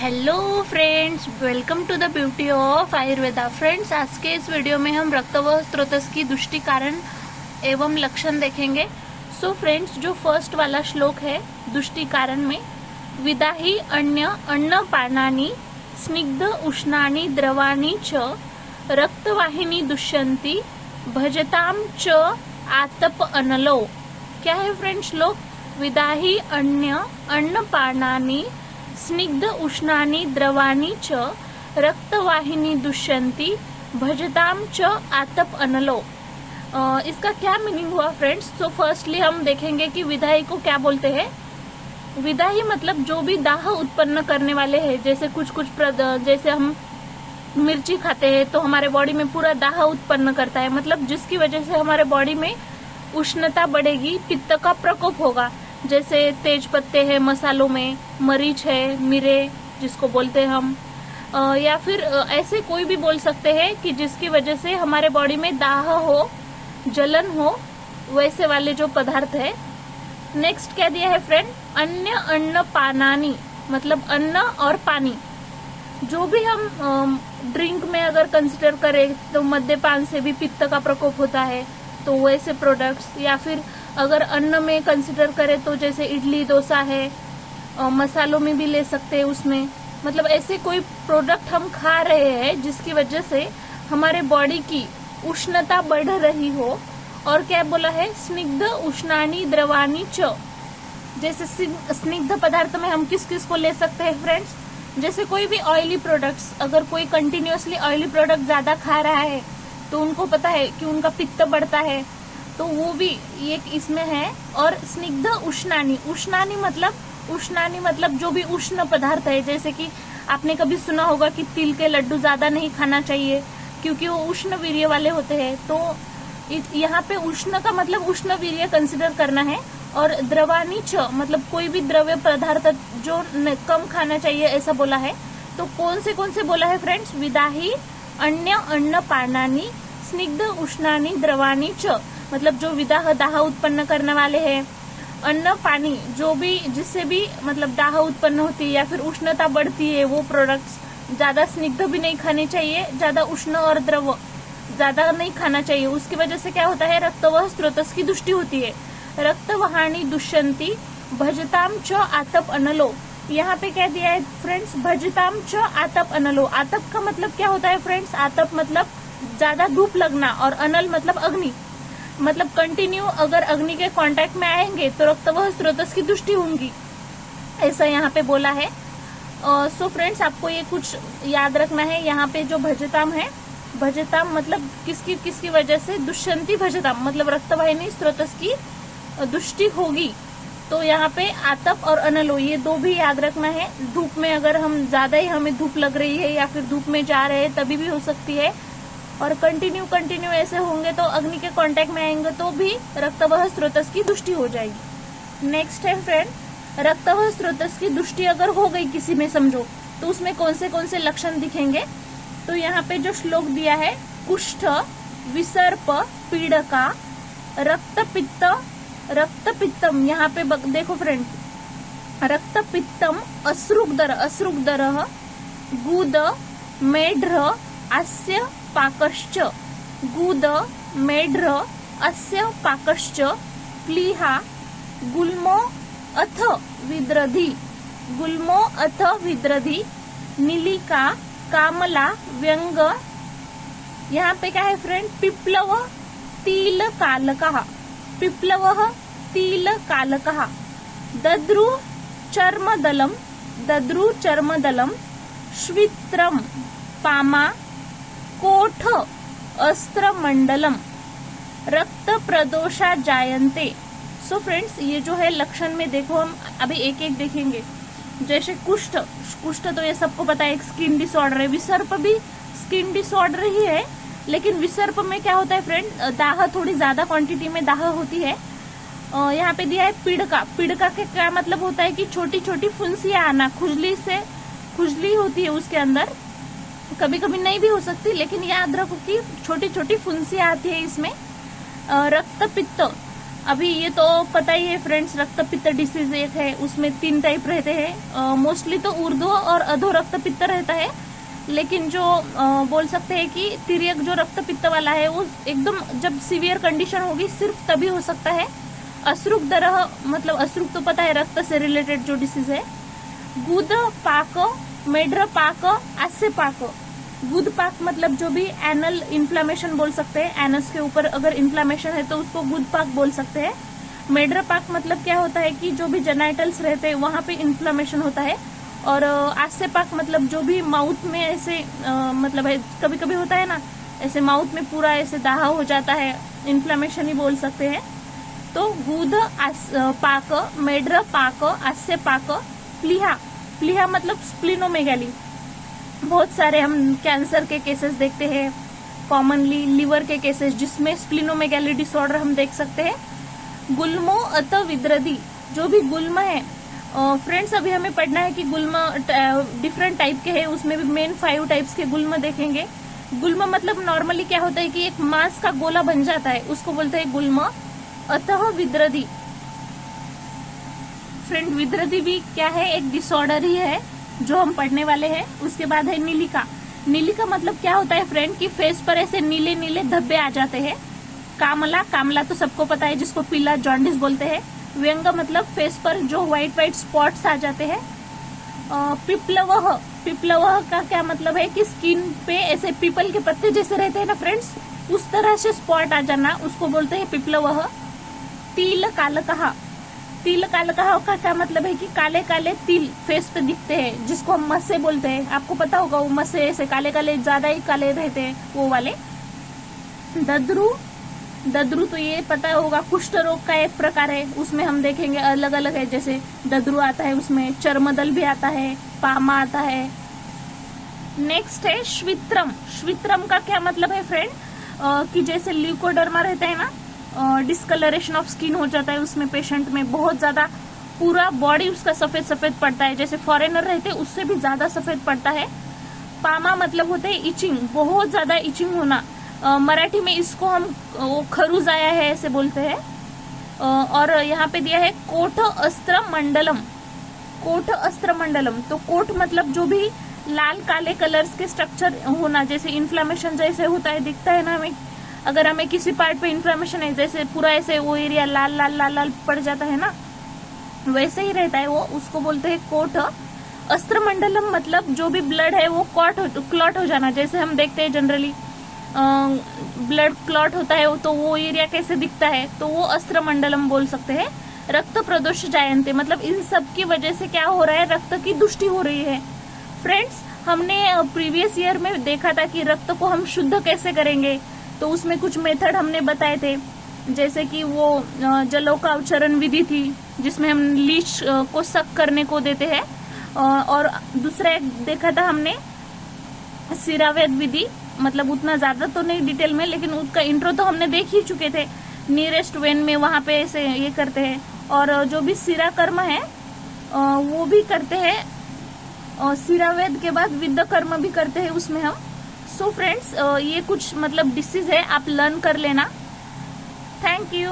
Hello friends, welcome to the beauty of Ayurveda. Friends, आज के इस वीडियो में हम रक्त व स्रोतस की दुष्टि कारण एवं लक्षण देखेंगे। सो फ्रेंड्स, जो फर्स्ट वाला श्लोक है दुष्टि कारण में, विदाही अन्य अन्नपानानि स्निग्ध उष्णानि द्रवाणि च रक्तवाहिनी दुष्यन्ति भजताम च आतप अनलो। क्या है फ्रेंड्स श्लोक? विदाही अन्य अन्नपानानि स्निग्ध उष्णानि द्रवाणि च रक्तवाहिनी दुष्यन्ति भजताम च आतप अनलो। इसका क्या मीनिंग हुआ फ्रेंड्स? तो फर्स्टली हम देखेंगे कि विदाही को क्या बोलते हैं। विदाही मतलब जो भी दाह उत्पन्न करने वाले हैं, जैसे कुछ जैसे हम मिर्ची खाते हैं तो हमारे बॉडी में पूरा दाह उत्पन्न करता है, मतलब जिसकी वजह से हमारे बॉडी में उष्णता बढ़ेगी, पित्त का प्रकोप होगा। जैसे तेज पत्ते हैं मसालों में, मरीच है, मिरे जिसको बोलते हैं हम, या फिर ऐसे कोई भी बोल सकते हैं कि जिसकी वजह से हमारे बॉडी में दाह हो, जलन हो, वैसे वाले जो पदार्थ है। नेक्स्ट क्या दिया है फ्रेंड? अन्य अन्न पानानी, मतलब अन्न और पानी। जो भी हम ड्रिंक में अगर कंसिडर करें तो मद्यपान से भी पित्त का प्रकोप होता है, तो वैसे प्रोडक्ट्स, या फिर अगर अन्न में कंसिडर करें तो जैसे इडली डोसा है, मसालों में भी ले सकते हैं उसमें। मतलब ऐसे कोई प्रोडक्ट हम खा रहे हैं जिसकी वजह से हमारे बॉडी की उष्णता बढ़ रही हो। और क्या बोला है? स्निग्ध उष्णानि द्रवाणि च। जैसे स्निग्ध पदार्थ में हम किस किस को ले सकते हैं फ्रेंड्स? जैसे कोई भी ऑयली प्रोडक्ट्स, अगर कोई कंटिन्यूअसली ऑयली प्रोडक्ट ज्यादा खा रहा है तो उनको पता है कि उनका पित्त बढ़ता है, तो वो भी एक इसमें है। और स्निग्ध उष्णानि, उष्णानि मतलब जो भी उष्ण पदार्थ है, जैसे कि आपने कभी सुना होगा कि तिल के लड्डू ज्यादा नहीं खाना चाहिए क्योंकि वो उष्ण वीर्य वाले होते हैं। तो यहाँ पे उष्ण का मतलब उष्ण वीर्य कंसिडर करना है। और द्रवाणि च मतलब कोई भी द्रव्य पदार्थ जो कम खाना चाहिए, ऐसा बोला है। तो कौन से बोला है फ्रेंड्स? विदाही अन्य अन्न पानानि स्निग्ध उष्णानि द्रवाणि च, मतलब जो दाह उत्पन्न करने वाले हैं, अन्न पानी, जो भी जिससे भी मतलब दाह उत्पन्न होती है या फिर उष्णता बढ़ती है, वो प्रोडक्ट्स ज्यादा स्निग्ध भी नहीं खाने चाहिए, ज्यादा उष्ण और द्रव ज्यादा नहीं खाना चाहिए। उसकी वजह से क्या होता है? रक्त व स्रोतस की दुष्टि होती है। रक्तवाहिनी दुष्यन्ति भजताम च आतप अनलो। यहाँ पे क्या दिया है फ्रेंड्स? भजताम च आतप अनलो। आतप का मतलब क्या होता है फ्रेंड्स? आतप मतलब ज्यादा धूप लगना, और अनल मतलब अग्नि, मतलब कंटिन्यू अगर अग्नि के कांटेक्ट में आएंगे तो रक्त व स्रोतस की दुष्टि होंगी, ऐसा यहाँ पे बोला है। सो फ्रेंड्स, आपको ये कुछ याद रखना है। यहाँ पे जो भजताम है, भजताम मतलब किसकी वजह से? दुष्यंती भजताम मतलब रक्तवाहिनी स्रोतस की दुष्टि होगी। तो यहाँ पे आतप और अनलो, ये दो भी याद रखना है। धूप में अगर हम ज्यादा ही हमें धूप लग रही है या फिर धूप में जा रहे हैं तभी भी हो सकती है, और कंटिन्यू ऐसे होंगे तो अग्नि के कांटेक्ट में आएंगे तो भी रक्त व स्रोतस की दुष्टि हो जाएगी। नेक्स्ट है फ्रेंड, रक्त व स्रोतस की दुष्टि अगर हो गई किसी में, समझो, तो उसमें कौन से लक्षण दिखेंगे? तो यहाँ पे जो श्लोक दिया है, कुष्ठ, विसर्प, पीड़का, रक्तपित्तम, यहाँ पे देखो फ्रेंड, रक्तपित्तम, अश्रुग्दर, गुद, मेढ्र, अस्य पाकश्च, गुद, मेढ्र, अस्य पाकश्च, प्लीहा, गुल्मो अथ विद्रधि, नीलिका, कामला, व्यंग। यहाँ पे क्या है फ्रेंड? पिप्लव, तिल कालकः, दद्रु चर्मदलम, श्वित्रम, पामा, कोठ, अस्त्रमंडलम, रक्त प्रदोषा जायन्ते। सो फ्रेंड्स, ये जो है लक्षण में देखो, हम अभी एक एक देखेंगे। जैसे कुष्ठ तो ये सबको पता है, एक स्किन डिसऑर्डर है। विसर्प भी स्किन डिसऑर्डर ही है, लेकिन विसर्प में क्या होता है फ्रेंड? दाह थोड़ी ज्यादा क्वांटिटी में दाह होती है। यहाँ पे दिया है पीड़का के क्या मतलब होता है कि छोटी छोटी फुंसियां आना, खुजली होती है उसके अंदर, कभी कभी नहीं भी हो सकती, लेकिन याद रखो कि छोटी छोटी फुंसियां आती है इसमें। रक्तपित्त, अभी ये तो पता ही है फ्रेंड्स, रक्त पित्त डिसीज एक है, उसमें 3 टाइप रहते हैं। मोस्टली तो ऊर्ध्व और अधो रक्त पित्त रहता है, लेकिन जो बोल सकते हैं कि तिर्यक जो रक्त पित्त वाला है वो एकदम जब सीवियर कंडीशन होगी सिर्फ तभी हो सकता है। अश्रुक दरह, मतलब अश्रुक तो पता है रक्त से रिलेटेड जो डिसीज है। गुद पाक, मेढ्र पाक, आस्य पाक। गुद पाक मतलब जो भी एनल इन्फ्लामेशन बोल सकते हैं, एनस के ऊपर अगर इन्फ्लामेशन है तो उसको गुद पाक बोल सकते हैं। मेढ्र पाक मतलब क्या होता है कि जो भी जेनाइटल्स रहते हैं वहां पे इन्फ्लामेशन होता है। और आस्य पाक मतलब जो भी माउथ में ऐसे मतलब है, कभी कभी होता है ना ऐसे माउथ में पूरा ऐसे दाहा हो जाता है, इन्फ्लामेशन ही बोल सकते हैं। तो गुद पाक, मेढ्र पाक, आस्य पाक, प्लीहा। प्लीहा मतलब स्प्लिनोमेगाली। बहुत सारे हम कैंसर के केसेस देखते हैं, कॉमनली लिवर के केसेस जिसमें स्प्लिनोमेगाली डिसऑर्डर हम देख सकते हैं। गुल्मो अत विद्रदी, जो भी गुल्म है फ्रेंड्स, अभी हमें पढ़ना है कि गुल्म डिफरेंट टाइप के हैं, उसमें भी मेन 5 टाइप्स के गुल्म देखेंगे। गुल्म मतलब नॉर्मली क्या होता है कि एक मांस का गोला बन जाता है, उसको बोलते हैं गुल्म। अतः विद्रदी, फ्रेंड विद्रदी भी क्या है, एक डिसऑर्डर ही है जो हम पढ़ने वाले हैं। उसके बाद है नीलिका। नीलिका मतलब क्या होता है फ्रेंड कि फेस पर ऐसे नीले नीले धब्बे आ जाते हैं। कामला, कामला तो सबको पता है जिसको पीला जॉन्डिस बोलते हैं। व्यंग मतलब फेस पर जो व्हाइट व्हाइट स्पॉट्स आ जाते हैं। पिप्लवह, पिप्लवह का क्या मतलब है कि स्किन पे ऐसे पीपल के पत्ते जैसे रहते हैं ना फ्रेंड्स, उस तरह से स्पॉट आ जाना, उसको बोलते हैं पिप्लवह। तिल कालकहा, तिल कालकहा का क्या मतलब है कि काले काले तिल फेस पे दिखते हैं, जिसको हम मस्से बोलते हैं। आपको पता होगा वो मस्से ऐसे काले काले, ज्यादा ही काले रहते हैं वो वाले। दद्रु, दद्रु तो ये पता होगा कुष्ठ रोग का एक प्रकार है, उसमें हम देखेंगे अलग अलग है, जैसे दद्रु आता है, उसमें चर्मदल भी आता है, पामा आता है। नेक्स्ट है श्वित्रम। श्वित्रम का क्या मतलब है फ्रेंड कि जैसे ल्यूकोडर्मा रहता है ना, डिस्कलरेशन ऑफ स्किन हो जाता है उसमें पेशेंट में, बहुत ज्यादा पूरा बॉडी उसका सफेद सफेद पड़ता है, जैसे फॉरेनर रहते हैं उससे भी ज्यादा सफेद पड़ता है। पामा मतलब होता है इचिंग, बहुत ज्यादा इचिंग होना। मराठी में इसको हम खरूज आया है ऐसे बोलते हैं। और यहाँ पे दिया है कोठ अस्त्र मंडलम। कोठ अस्त्र मंडलम, तो कोठ मतलब जो भी लाल काले कलर्स के स्ट्रक्चर होना, जैसे इन्फ्लामेशन जैसे होता है, दिखता है ना हमें, अगर हमें किसी पार्ट पे इन्फ्लामेशन है, जैसे पूरा ऐसे वो एरिया लाल लाल लाल लाल पड़ जाता है ना, वैसे ही रहता है वो, उसको बोलते हैं कोठ। अस्त्र मंडलम मतलब जो भी ब्लड है वो क्लॉट हो जाना, जैसे हम देखते हैं जनरली ब्लड क्लॉट होता है तो वो एरिया कैसे दिखता है, तो वो अस्त्र मंडलम बोल सकते हैं। रक्त प्रदोष जायन्ते मतलब इन सब की वजह से क्या हो रहा है, रक्त की दुष्टि हो रही है। फ्रेंड्स, हमने प्रीवियस ईयर में देखा था कि रक्त को हम शुद्ध कैसे करेंगे, तो उसमें कुछ मेथड हमने बताए थे, जैसे कि वो जलोकावचरण विधि थी जिसमें हम लीच को सक करने को देते हैं, और दूसरा एक देखा था हमने सिरावेद विधि, मतलब उतना ज्यादा तो नहीं डिटेल में, लेकिन उसका इंट्रो तो हमने देख ही चुके थे। नियरेस्ट वेन में वहां पे ऐसे ये करते हैं, और जो भी सिरा कर्म है वो भी करते हैं, और सिरावेद के बाद विद्ध कर्म भी करते हैं उसमें हम। सो फ्रेंड्स, ये कुछ मतलब डिसीज है, आप लर्न कर लेना। Thank you.